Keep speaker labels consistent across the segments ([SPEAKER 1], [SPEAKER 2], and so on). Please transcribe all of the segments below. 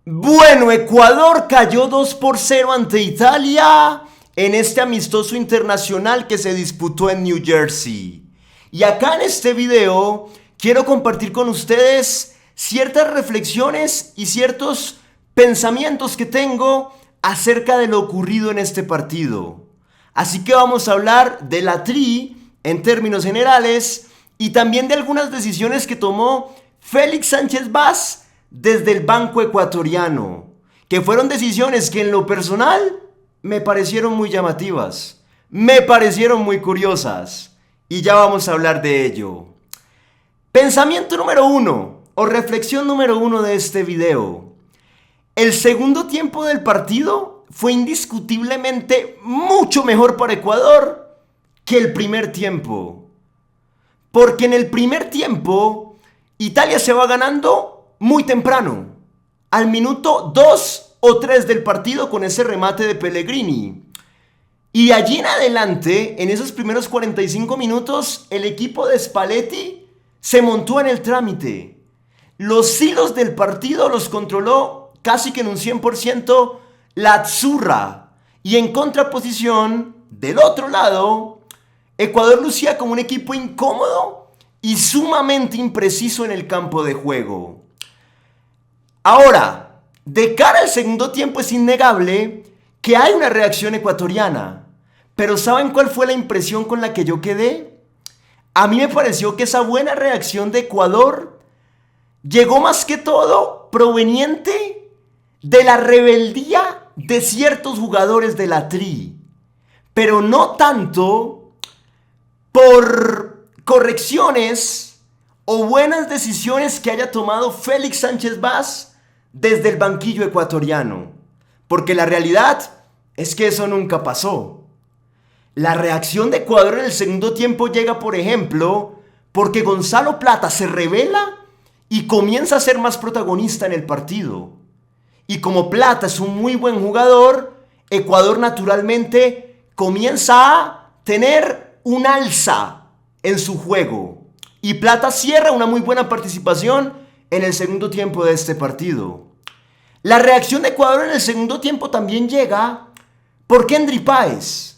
[SPEAKER 1] Bueno, Ecuador cayó 2-0 ante Italia en este amistoso internacional que se disputó en New Jersey. Y acá en este video quiero compartir con ustedes ciertas reflexiones y ciertos pensamientos que tengo acerca de lo ocurrido en este partido. Así que vamos a hablar de la Tri en términos generales y también de algunas decisiones que tomó Félix Sánchez Vaz desde el banco ecuatoriano, que fueron decisiones que en lo personal me parecieron muy llamativas, me parecieron muy curiosas, y ya vamos a hablar de ello. Pensamiento número uno, o reflexión número uno de este video. El segundo tiempo del partido fue indiscutiblemente mucho mejor para Ecuador que el primer tiempo. Porque en el primer tiempo, Italia se va ganando muy temprano, al minuto 2 o 3 del partido con ese remate de Pellegrini. Y de allí en adelante, en esos primeros 45 minutos, el equipo de Spalletti se montó en el trámite. Los hilos del partido los controló casi que en un 100% la Azzurra. Y en contraposición, del otro lado, Ecuador lucía como un equipo incómodo y sumamente impreciso en el campo de juego. Ahora, de cara al segundo tiempo es innegable que hay una reacción ecuatoriana. Pero ¿saben cuál fue la impresión con la que yo quedé? A mí me pareció que esa buena reacción de Ecuador llegó más que todo proveniente de la rebeldía de ciertos jugadores de la Tri. Pero no tanto por correcciones o buenas decisiones que haya tomado Félix Sánchez Vaz desde el banquillo ecuatoriano, porque la realidad es que eso nunca pasó. La reacción de Ecuador en el segundo tiempo llega, por ejemplo, porque Gonzalo Plata se revela y comienza a ser más protagonista en el partido. Y como Plata es un muy buen jugador, Ecuador naturalmente comienza a tener un alza en su juego. Y Plata cierra una muy buena participación en el segundo tiempo de este partido. La reacción de Ecuador en el segundo tiempo también llega por Kendry Páez.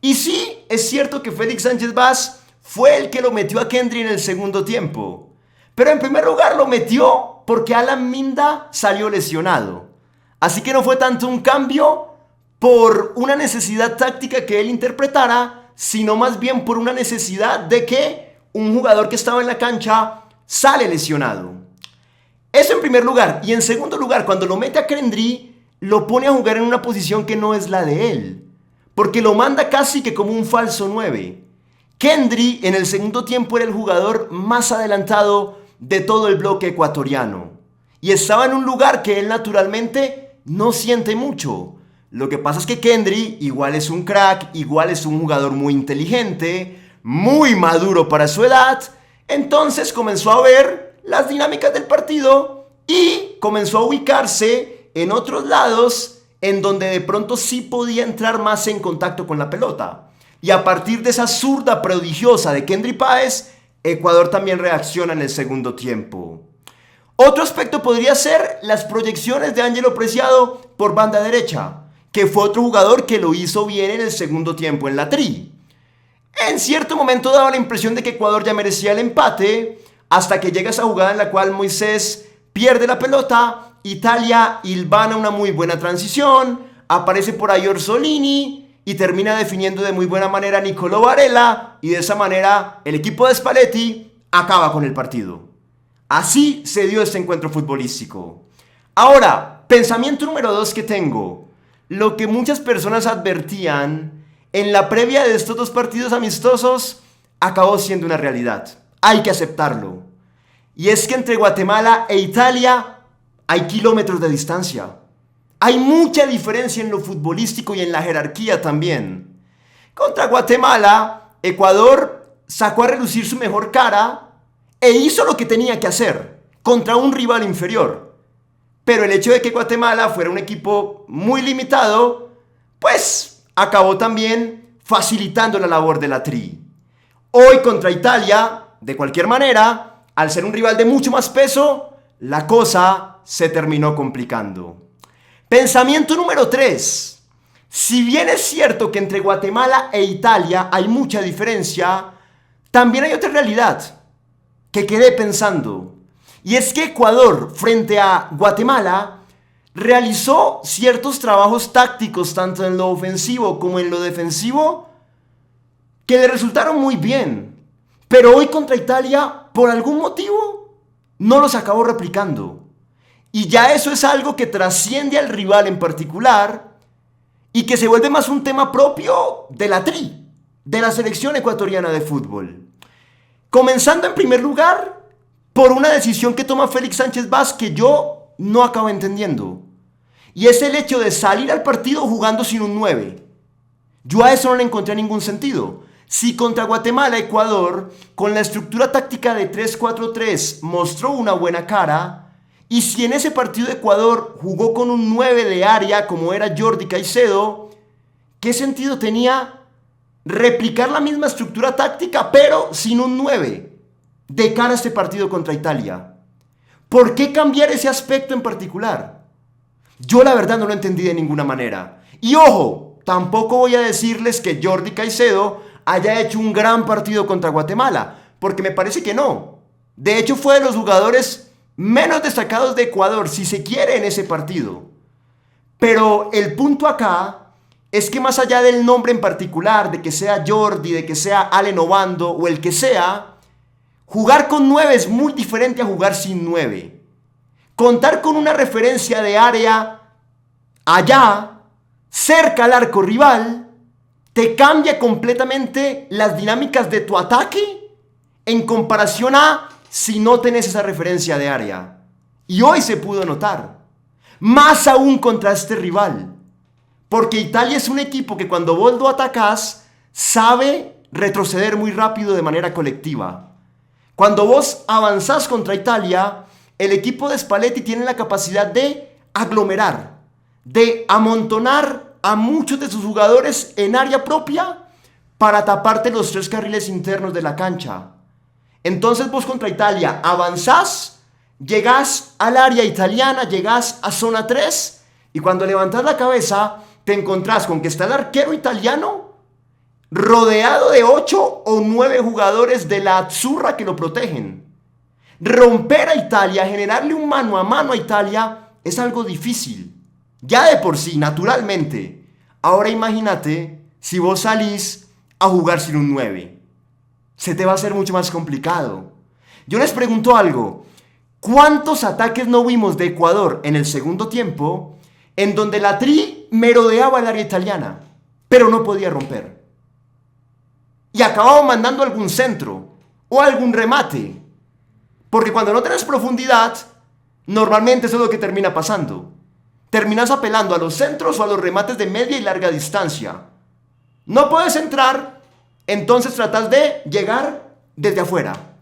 [SPEAKER 1] Y sí, es cierto que Félix Sánchez Vaz fue el que lo metió a Kendry en el segundo tiempo. Pero en primer lugar lo metió porque Alan Minda salió lesionado. Así que no fue tanto un cambio por una necesidad táctica que él interpretara, sino más bien por una necesidad de que un jugador que estaba en la cancha sale lesionado. Eso en primer lugar. Y en segundo lugar, cuando lo mete a Kendry, lo pone a jugar en una posición que no es la de él. Porque lo manda casi que como un falso 9. Kendry en el segundo tiempo era el jugador más adelantado de todo el bloque ecuatoriano. Y estaba en un lugar que él naturalmente no siente mucho. Lo que pasa es que Kendry igual es un crack, igual es un jugador muy inteligente, muy maduro para su edad. Entonces comenzó a ver las dinámicas del partido y comenzó a ubicarse en otros lados en donde de pronto sí podía entrar más en contacto con la pelota. Y a partir de esa zurda prodigiosa de Kendry Páez, Ecuador también reacciona en el segundo tiempo. Otro aspecto podría ser las proyecciones de Ángelo Preciado por banda derecha, que fue otro jugador que lo hizo bien en el segundo tiempo en la Tri. En cierto momento daba la impresión de que Ecuador ya merecía el empate, hasta que llega esa jugada en la cual Moisés pierde la pelota, Italia hilvana una muy buena transición, aparece por ahí Orsolini y termina definiendo de muy buena manera a Nicolò Varela, y de esa manera el equipo de Spalletti acaba con el partido. Así se dio este encuentro futbolístico. Ahora, pensamiento número 2 que tengo. Lo que muchas personas advertían en la previa de estos dos partidos amistosos acabó siendo una realidad. Hay que aceptarlo. Y es que entre Guatemala e Italia hay kilómetros de distancia. Hay mucha diferencia en lo futbolístico y en la jerarquía también. Contra Guatemala, Ecuador sacó a relucir su mejor cara e hizo lo que tenía que hacer contra un rival inferior. Pero el hecho de que Guatemala fuera un equipo muy limitado, pues acabó también facilitando la labor de la Tri. Hoy contra Italia, de cualquier manera, al ser un rival de mucho más peso, la cosa se terminó complicando. Pensamiento número 3. Si bien es cierto que entre Guatemala e Italia hay mucha diferencia, también hay otra realidad que quedé pensando. Y es que Ecuador, frente a Guatemala, realizó ciertos trabajos tácticos, tanto en lo ofensivo como en lo defensivo, que le resultaron muy bien. Pero hoy contra Italia, por algún motivo, no los acabó replicando. Y ya eso es algo que trasciende al rival en particular y que se vuelve más un tema propio de la TRI, de la selección ecuatoriana de fútbol. Comenzando en primer lugar por una decisión que toma Félix Sánchez Vaz que yo no acabo entendiendo. Y es el hecho de salir al partido jugando sin un 9. Yo a eso no le encontré ningún sentido. Si contra Guatemala, Ecuador, con la estructura táctica de 3-4-3 mostró una buena cara, y si en ese partido Ecuador jugó con un 9 de área como era Jordi Caicedo, ¿qué sentido tenía replicar la misma estructura táctica pero sin un 9 de cara a este partido contra Italia? ¿Por qué cambiar ese aspecto en particular? Yo la verdad no lo entendí de ninguna manera. Y ojo, tampoco voy a decirles que Jordi Caicedo haya hecho un gran partido contra Guatemala, porque me parece que no. De hecho fue de los jugadores menos destacados de Ecuador, si se quiere, en ese partido. Pero el punto acá es que más allá del nombre en particular, de que sea Jordi, de que sea Allen Obando o el que sea, jugar con 9 es muy diferente a jugar sin 9. Contar con una referencia de área allá, cerca al arco rival, te cambia completamente las dinámicas de tu ataque en comparación a si no tenés esa referencia de área. Y hoy se pudo notar, más aún contra este rival, porque Italia es un equipo que cuando vos lo atacás sabe retroceder muy rápido de manera colectiva. Cuando vos avanzás contra Italia, el equipo de Spalletti tiene la capacidad de aglomerar, de amontonar a muchos de sus jugadores en área propia para taparte los 3 carriles internos de la cancha. Entonces vos contra Italia avanzás, llegás al área italiana, llegás a zona 3 y cuando levantás la cabeza te encontrás con que está el arquero italiano rodeado de 8 o 9 jugadores de la Azzurra que lo protegen. Romper a Italia, generarle un mano a mano a Italia es algo difícil, ya de por sí, naturalmente. Ahora imagínate si vos salís a jugar sin un 9. Se te va a hacer mucho más complicado. Yo les pregunto algo. ¿Cuántos ataques no vimos de Ecuador en el segundo tiempo en donde la TRI merodeaba el área italiana, pero no podía romper? Y acababa mandando algún centro o algún remate. Porque cuando no tenés profundidad, normalmente eso es lo que termina pasando. Terminas apelando a los centros o a los remates de media y larga distancia. No puedes entrar, entonces tratas de llegar desde afuera.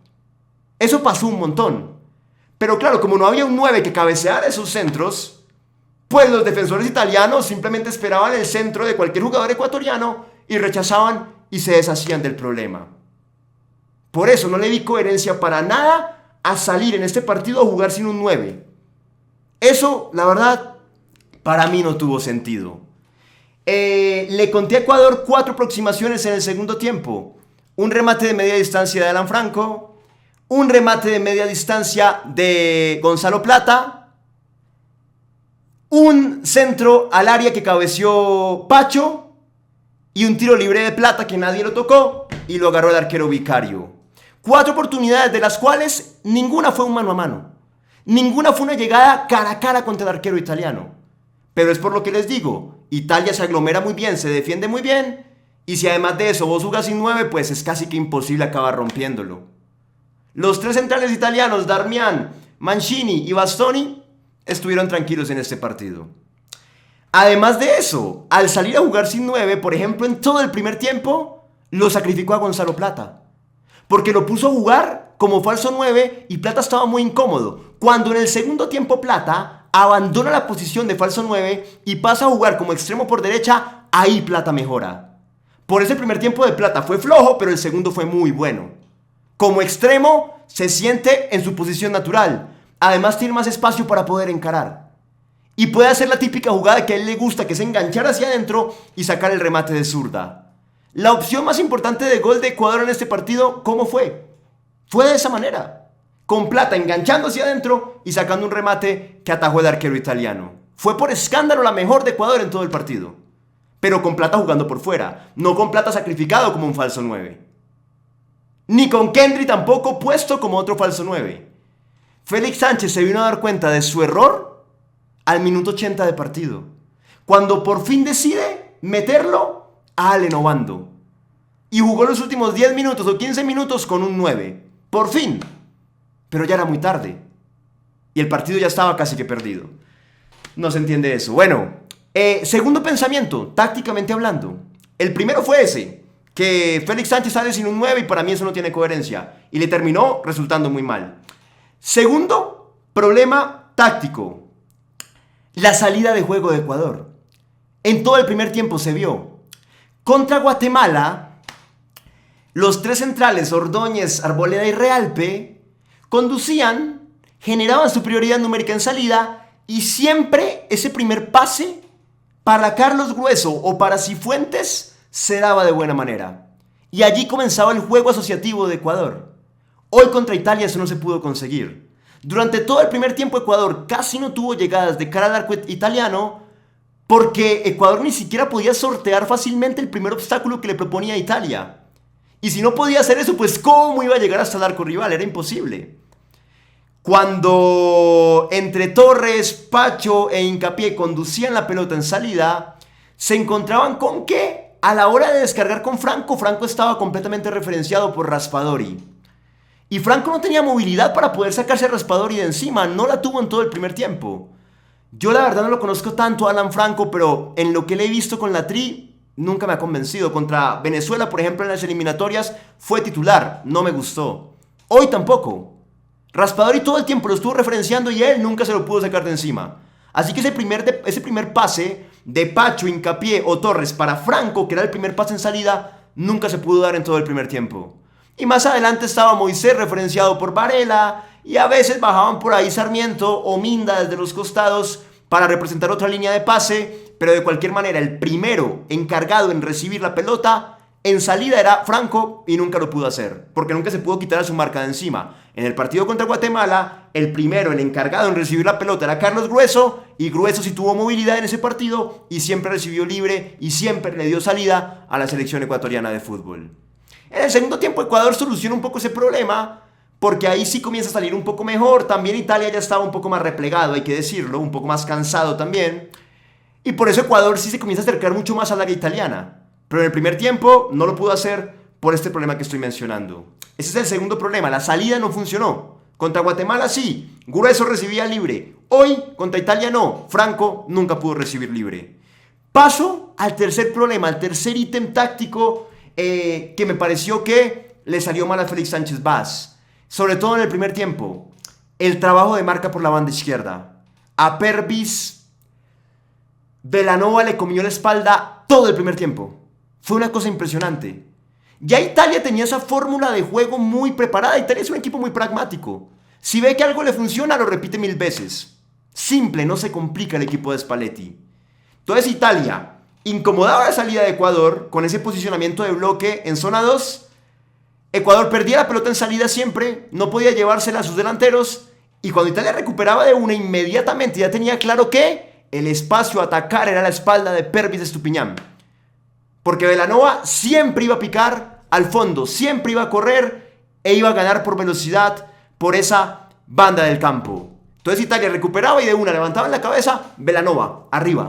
[SPEAKER 1] Eso pasó un montón. Pero claro, como no había un 9 que cabeceara esos centros, pues los defensores italianos simplemente esperaban el centro de cualquier jugador ecuatoriano y rechazaban y se deshacían del problema. Por eso no le vi coherencia para nada a salir en este partido a jugar sin un 9. Eso, la verdad, para mí no tuvo sentido. Le conté a Ecuador 4 aproximaciones en el segundo tiempo. Un remate de media distancia de Alan Franco, un remate de media distancia de Gonzalo Plata, un centro al área que cabeció Pacho y un tiro libre de Plata que nadie lo tocó y lo agarró el arquero Vicario. 4 oportunidades de las cuales ninguna fue un mano a mano. Ninguna fue una llegada cara a cara contra el arquero italiano. Pero es por lo que les digo, Italia se aglomera muy bien, se defiende muy bien, y si además de eso vos jugás sin 9, pues es casi que imposible acabar rompiéndolo. Los 3 centrales italianos, Darmian, Mancini y Bastoni, estuvieron tranquilos en este partido. Además de eso, al salir a jugar sin 9, por ejemplo, en todo el primer tiempo, lo sacrificó a Gonzalo Plata. Porque lo puso a jugar como falso 9 y Plata estaba muy incómodo. Cuando en el segundo tiempo Plata abandona la posición de falso 9 y pasa a jugar como extremo por derecha, ahí Plata mejora. Por eso el primer tiempo de Plata fue flojo, pero el segundo fue muy bueno. Como extremo se siente en su posición natural. Además tiene más espacio para poder encarar. Y puede hacer la típica jugada que a él le gusta, que es enganchar hacia adentro y sacar el remate de zurda. La opción más importante de gol de Ecuador en este partido, ¿cómo fue? Fue de esa manera. Con Plata enganchando hacia adentro y sacando un remate que atajó el arquero italiano. Fue por escándalo la mejor de Ecuador en todo el partido. Pero con Plata jugando por fuera, no con Plata sacrificado como un falso 9. Ni con Kendry tampoco puesto como otro falso 9. Félix Sánchez se vino a dar cuenta de su error al minuto 80 de partido, cuando por fin decide meterlo a Allen Obando. Y jugó los últimos 10 minutos o 15 minutos con un 9. Por fin. Pero ya era muy tarde. Y el partido ya estaba casi que perdido. No se entiende eso. Bueno, segundo pensamiento, tácticamente hablando. El primero fue ese, que Félix Sánchez sale sin un 9 y para mí eso no tiene coherencia. Y le terminó resultando muy mal. Segundo problema táctico. La salida de juego de Ecuador. En todo el primer tiempo se vio. Contra Guatemala, los tres centrales, Ordóñez, Arboleda y Realpe, conducían, generaban superioridad numérica en salida y siempre ese primer pase para Carlos Grueso o para Cifuentes se daba de buena manera. Y allí comenzaba el juego asociativo de Ecuador. Hoy contra Italia eso no se pudo conseguir. Durante todo el primer tiempo Ecuador casi no tuvo llegadas de cara al arco italiano porque Ecuador ni siquiera podía sortear fácilmente el primer obstáculo que le proponía Italia. Y si no podía hacer eso, pues ¿cómo iba a llegar hasta el arco rival? Era imposible. Cuando entre Torres, Pacho e Hincapié conducían la pelota en salida, se encontraban con que a la hora de descargar con Franco, Franco estaba completamente referenciado por Raspadori. Y Franco no tenía movilidad para poder sacarse a Raspadori de encima, no la tuvo en todo el primer tiempo. Yo la verdad no lo conozco tanto a Alan Franco, pero en lo que le he visto con la Tri, nunca me ha convencido. Contra Venezuela, por ejemplo, en las eliminatorias, fue titular, no me gustó. Hoy tampoco. Raspadori todo el tiempo lo estuvo referenciando y él nunca se lo pudo sacar de encima. Así que ese primer pase de Pacho, Hincapié o Torres para Franco, que era el primer pase en salida, nunca se pudo dar en todo el primer tiempo. Y más adelante estaba Moisés referenciado por Varela y a veces bajaban por ahí Sarmiento o Minda desde los costados para representar otra línea de pase, pero de cualquier manera el primero encargado en recibir la pelota en salida era Franco y nunca lo pudo hacer, porque nunca se pudo quitar a su marca de encima. En el partido contra Guatemala, el primero, el encargado en recibir la pelota era Carlos Grueso, y Grueso sí tuvo movilidad en ese partido y siempre recibió libre y siempre le dio salida a la selección ecuatoriana de fútbol. En el segundo tiempo Ecuador soluciona un poco ese problema, porque ahí sí comienza a salir un poco mejor. También Italia ya estaba un poco más replegado, hay que decirlo, un poco más cansado también. Y por eso Ecuador sí se comienza a acercar mucho más al área italiana. Pero en el primer tiempo no lo pudo hacer por este problema que estoy mencionando. Ese es el segundo problema, la salida no funcionó. Contra Guatemala sí, Grueso recibía libre. Hoy, contra Italia no, Franco nunca pudo recibir libre. Paso al tercer problema, al tercer ítem táctico que me pareció que le salió mal a Félix Sánchez Vaz. Sobre todo en el primer tiempo. El trabajo de marca por la banda izquierda. A Pervis, Belanova le comió la espalda todo el primer tiempo. Fue una cosa impresionante. Ya Italia tenía esa fórmula de juego muy preparada. Italia es un equipo muy pragmático. Si ve que algo le funciona, lo repite 1000 veces. Simple, no se complica el equipo de Spalletti. Entonces Italia incomodaba la salida de Ecuador con ese posicionamiento de bloque en zona 2. Ecuador perdía la pelota en salida siempre, no podía llevársela a sus delanteros. Y cuando Italia recuperaba de una, inmediatamente ya tenía claro que el espacio a atacar era la espalda de Pervis Estupiñán. Porque Belanova siempre iba a picar al fondo, siempre iba a correr e iba a ganar por velocidad por esa banda del campo. Entonces Italia recuperaba y de una levantaba la cabeza, Belanova, arriba.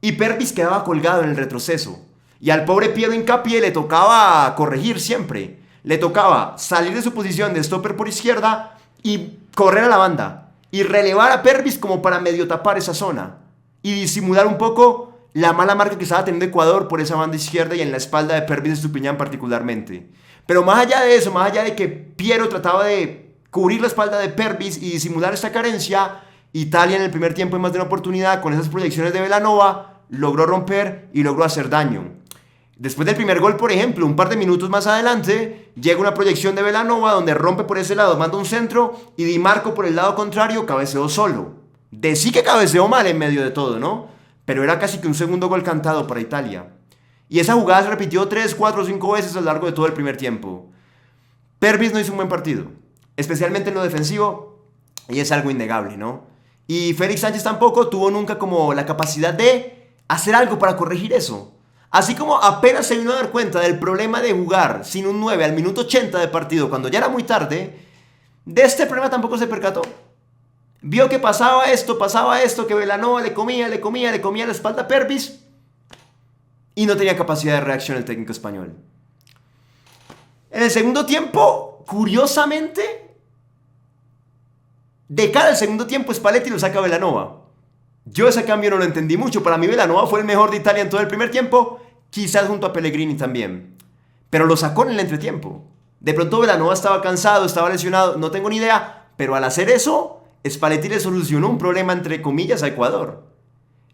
[SPEAKER 1] Y Pervis quedaba colgado en el retroceso. Y al pobre Piero Hincapié le tocaba corregir siempre. Le tocaba salir de su posición de stopper por izquierda y correr a la banda. Y relevar a Pervis como para medio tapar esa zona. Y disimular un poco la mala marca que estaba teniendo Ecuador por esa banda izquierda y en la espalda de Pervis Estupiñán particularmente. Pero más allá de eso, más allá de que Piero trataba de cubrir la espalda de Pervis y disimular esta carencia, Italia en el primer tiempo en más de una oportunidad con esas proyecciones de Belanova logró romper y logró hacer daño. Después del primer gol, por ejemplo, un par de minutos más adelante, llega una proyección de Belanova donde rompe por ese lado, manda un centro y Di Marco por el lado contrario cabeceó solo. De sí que cabeceó mal en medio de todo, ¿no? Pero era casi que un segundo gol cantado para Italia. Y esa jugada se repitió 3, 4, 5 veces a lo largo de todo el primer tiempo. Pervis no hizo un buen partido, especialmente en lo defensivo, y es algo innegable, ¿no? Y Félix Sánchez tampoco tuvo nunca como la capacidad de hacer algo para corregir eso. Así como apenas se vino a dar cuenta del problema de jugar sin un 9 al minuto 80 de partido cuando ya era muy tarde, de este problema tampoco se percató. Vio que pasaba esto, que Belanova le comía la espalda a Pervis y no tenía capacidad de reacción el técnico español. En el segundo tiempo, curiosamente, de cara al segundo tiempo Spalletti lo saca a Belanova. Yo ese cambio no lo entendí mucho. Para mí Belanova fue el mejor de Italia en todo el primer tiempo, quizás junto a Pellegrini también. Pero lo sacó en el entretiempo. De pronto Belanova estaba cansado, estaba lesionado, no tengo ni idea. Pero al hacer eso, Spalletti le solucionó un problema entre comillas a Ecuador.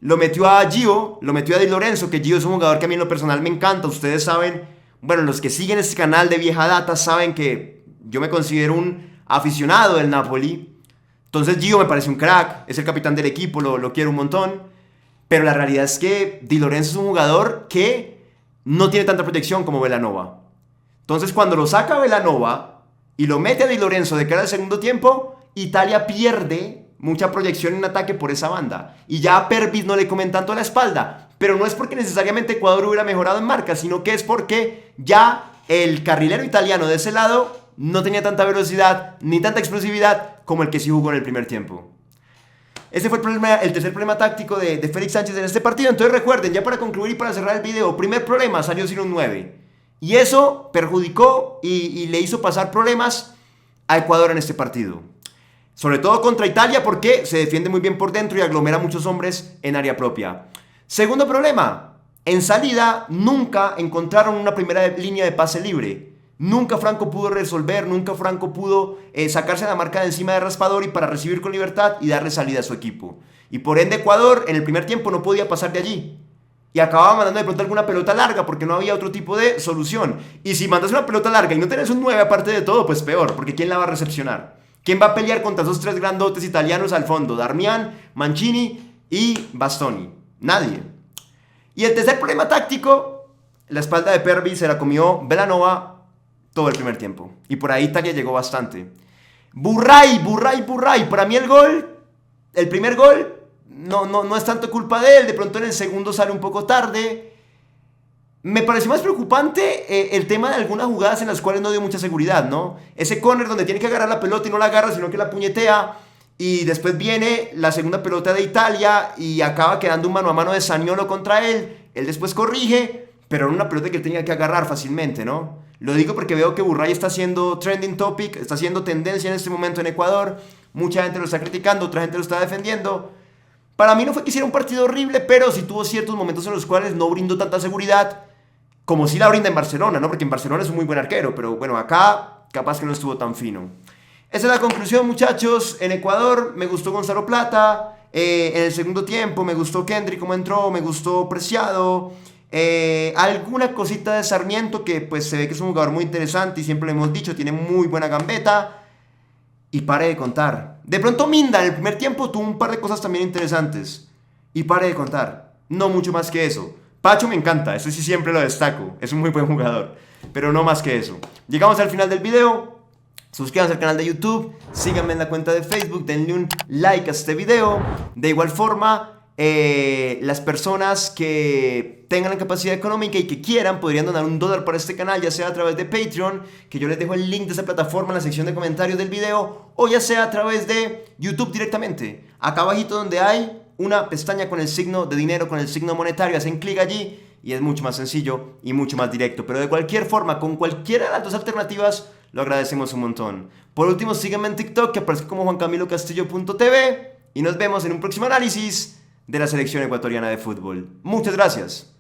[SPEAKER 1] Lo metió a Gio, lo metió a Di Lorenzo, que Gio es un jugador que a mí en lo personal me encanta. Ustedes saben, bueno, los que siguen este canal de vieja data saben que yo me considero un aficionado del Napoli. Entonces Gio me parece un crack, es el capitán del equipo, lo quiero un montón. Pero la realidad es que Di Lorenzo es un jugador que no tiene tanta protección como Belanova. Entonces cuando lo saca Belanova y lo mete a Di Lorenzo de cara al segundo tiempo, Italia pierde mucha proyección en ataque por esa banda. Y ya a Pervis no le comen tanto a la espalda. Pero no es porque necesariamente Ecuador hubiera mejorado en marca, sino que es porque ya el carrilero italiano de ese lado no tenía tanta velocidad ni tanta explosividad como el que sí jugó en el primer tiempo. Ese fue el tercer problema táctico de Félix Sánchez en este partido. Entonces recuerden, ya para concluir y para cerrar el video, primer problema, salió sin un 9. Y eso perjudicó y le hizo pasar problemas a Ecuador en este partido. Sobre todo contra Italia porque se defiende muy bien por dentro y aglomera muchos hombres en área propia. Segundo problema, en salida nunca encontraron una primera línea de pase libre. Nunca Franco pudo resolver, nunca Franco pudo sacarse la marca de encima de Raspadori para recibir con libertad y darle salida a su equipo. Y por ende Ecuador en el primer tiempo no podía pasar de allí. Y acababa mandando de pronto alguna pelota larga porque no había otro tipo de solución. Y si mandas una pelota larga y no tenés un 9 aparte de todo, pues peor, porque ¿quién la va a recepcionar? ¿Quién va a pelear contra esos tres grandotes italianos al fondo? Darmian, Mancini y Bastoni. Nadie. Y el tercer problema táctico, la espalda de Pervis se la comió Belanova todo el primer tiempo. Y por ahí Italia llegó bastante. Burray. Para mí el primer gol, no es tanto culpa de él. De pronto en el segundo sale un poco tarde. Me pareció más preocupante el tema de algunas jugadas en las cuales no dio mucha seguridad, ¿no? Ese corner donde tiene que agarrar la pelota y no la agarra, sino que la puñetea. Y después viene la segunda pelota de Italia y acaba quedando un mano a mano de Zaniolo contra él. Él después corrige, pero era una pelota que él tenía que agarrar fácilmente, ¿no? Lo digo porque veo que Burray está haciendo trending topic, está haciendo tendencia en este momento en Ecuador. Mucha gente lo está criticando, otra gente lo está defendiendo. Para mí no fue que hiciera un partido horrible, pero sí tuvo ciertos momentos en los cuales no brindó tanta seguridad como si la brinda en Barcelona, ¿no? Porque en Barcelona es un muy buen arquero, pero bueno, acá capaz que no estuvo tan fino. Esa es la conclusión, muchachos. En Ecuador me gustó Gonzalo Plata. En el segundo tiempo me gustó Kendrick como entró, me gustó Preciado. Alguna cosita de Sarmiento que pues se ve que es un jugador muy interesante y siempre lo hemos dicho, tiene muy buena gambeta. Y pare de contar. De pronto Minda en el primer tiempo tuvo un par de cosas también interesantes. Y pare de contar. No mucho más que eso. Pacho me encanta, eso sí siempre lo destaco. Es un muy buen jugador. Pero no más que eso. Llegamos al final del video. Suscríbanse al canal de YouTube. Síganme en la cuenta de Facebook. Denle un like a este video. De igual forma, las personas que tengan la capacidad económica y que quieran podrían donar $1 para este canal, ya sea a través de Patreon, que yo les dejo el link de esa plataforma en la sección de comentarios del video, o ya sea a través de YouTube directamente. Acá abajito donde hay una pestaña con el signo de dinero, con el signo monetario, hacen clic allí y es mucho más sencillo y mucho más directo. Pero de cualquier forma, con cualquiera de las dos alternativas, lo agradecemos un montón. Por último, síganme en TikTok, que aparece como juancamilocastillo.tv, y nos vemos en un próximo análisis de la selección ecuatoriana de fútbol. Muchas gracias.